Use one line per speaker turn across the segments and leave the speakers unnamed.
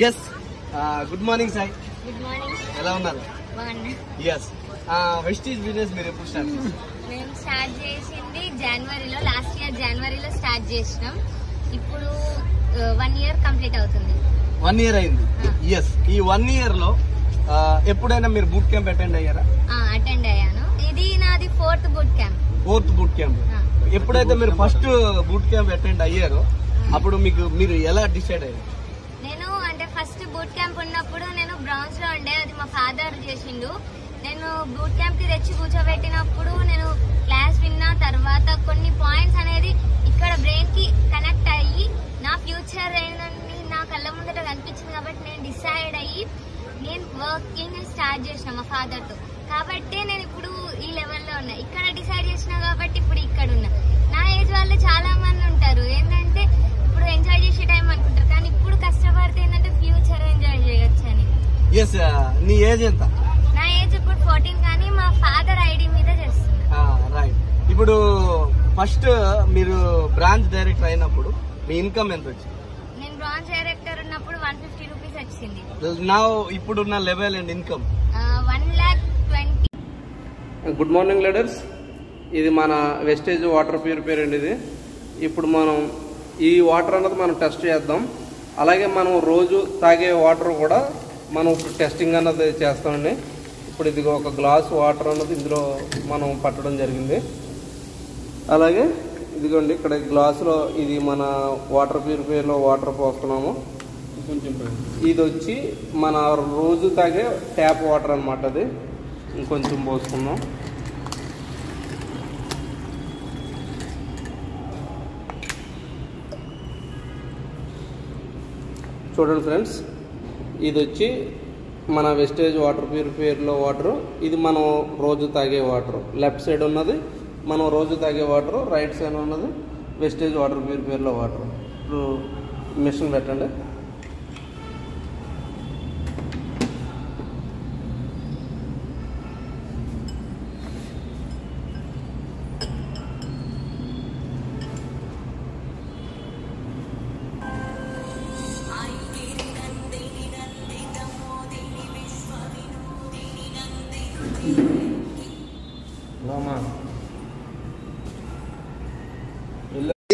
Yes good morning Sai.
Good morning.
ఎలా ఉన్నారు?
బాగున్నా.
ఎస్ వెస్టీజ్ బిజినెస్ మీరు ఎప్పుడు స్టార్ట్ చేశారు?
మేము స్టార్ట్ చేసింది జనవరిలో, లాస్ట్ ఇయర్ జనవరిలో స్టార్ట్ చేసినాం. ఇప్పుడు 1 year కంప్లీట్ అవుతుంది.
1 year అయింది. ఎస్, ఈ 1 year లో ఎప్పుడైనా మీరు బూట్ క్యాంప్ అటెండ్ అయ్యారా?
అటెండ్ అయ్యాను. ఇది నాది 4th boot camp.
4th boot camp. ఎప్పుడైతే మీరు ఫస్ట్ బూట్ క్యాంప్ అటెండ్ అయ్యారో అప్పుడు మీరు ఎలా డిసైడ్ అయ్యారు?
నేను అంటే ఫస్ట్ బూట్ క్యాంప్ ఉన్నప్పుడు నేను బ్రౌన్స్ లో ఉండే, అది మా ఫాదర్ చేసిండు. నేను బూట్ క్యాంప్ కి తెచ్చి కూర్చోబెట్టినప్పుడు నేను క్లాస్ విన్న తర్వాత కొన్ని పాయింట్స్ అనేది ఇక్కడ బ్రెయిన్ కి కనెక్ట్ అయ్యి నా ఫ్యూచర్ ఏంటని నా కళ్ళ ముందట కనిపించింది. కాబట్టి నేను డిసైడ్ అయ్యి నేను వర్కింగ్ స్టార్ట్ చేసిన మా ఫాదర్ తో. కాబట్టి నేను ఇప్పుడు ఈ లెవెల్లో ఉన్నా. ఇక్కడ డిసైడ్ చేసిన కాబట్టి ఇప్పుడు ఇక్కడ ఉన్నా. నా ఏజ్ వాళ్ళు చాలా మంది ఉంటారు ఏంటంటే ఇప్పుడు ఎంజాయ్ చేసే టైం అనుకుంటారు, కానీ ఇప్పుడు కష్టపడితే ఏంటంటే ఫ్యూచర్ ఎంజాయ్ చేయొచ్చు అని.
ఎస్, నీ ఏజ్ ఎంత?
నా ఏజ్ ఇప్పుడు 14, కానీ మా ఫాదర్ ఐడి మీద చేస్తున్నా.
రైట్. ఇప్పుడు ఫస్ట్ మీరు బ్రాంచ్ డైరెక్టర్ అయినప్పుడు మీ ఇన్కమ్ ఎంత వచ్చింది?
నేను బ్రాంచ్ డైరెక్టర్ ఉన్నప్పుడు 150 రూపీస్ వచ్చింది.
నా ఇప్పుడున్న level and income
1,20,000.
Good morning leaders. ఇది మన వెస్టేజ్ వాటర్ ప్యూరిఫైయర్ అండి. ఇది ఇప్పుడు మనం ఈ వాటర్ అన్నది మనం టెస్ట్ చేద్దాం. అలాగే మనం రోజు తాగే వాటర్ కూడా మనం టెస్టింగ్ అన్నది చేస్తామండి. ఇప్పుడు ఇది ఒక గ్లాస్ వాటర్ అన్నది ఇందులో మనం పట్టడం జరిగింది. అలాగే ఇదిగోండి ఇక్కడ గ్లాసులో ఇది మన వాటర్ ప్యూరిఫైయర్లో వాటర్ పోస్తున్నాము. ఇది వచ్చి మన రోజు తాగే ట్యాప్ వాటర్ అన్నమాట. అది ఇంకొంచెం పోసుకుందాం. చూడండి ఫ్రెండ్స్, ఇది వచ్చి మన వెస్టేజ్ వాటర్ ప్యూరిఫైయర్లో వాటరు. ఇది మనం రోజు తాగే వాటర్. లెఫ్ట్ సైడ్ ఉన్నది మనం రోజు తాగే వాటరు, రైట్ సైడ్ ఉన్నది వెస్టేజ్ వాటర్ ప్యూరిఫైయర్లో వాటర్. ఇప్పుడు మిషన్ పెట్టండి.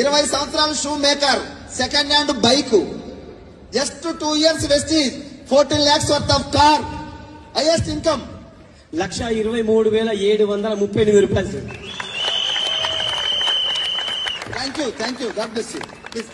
ఇరవై సంవత్సరాలు shoe maker, second hand bike, just 2 years Vestige, 14 lakhs worth of car, highest income
1,23,738 రూపాయలు.
Thank you, God bless you. Please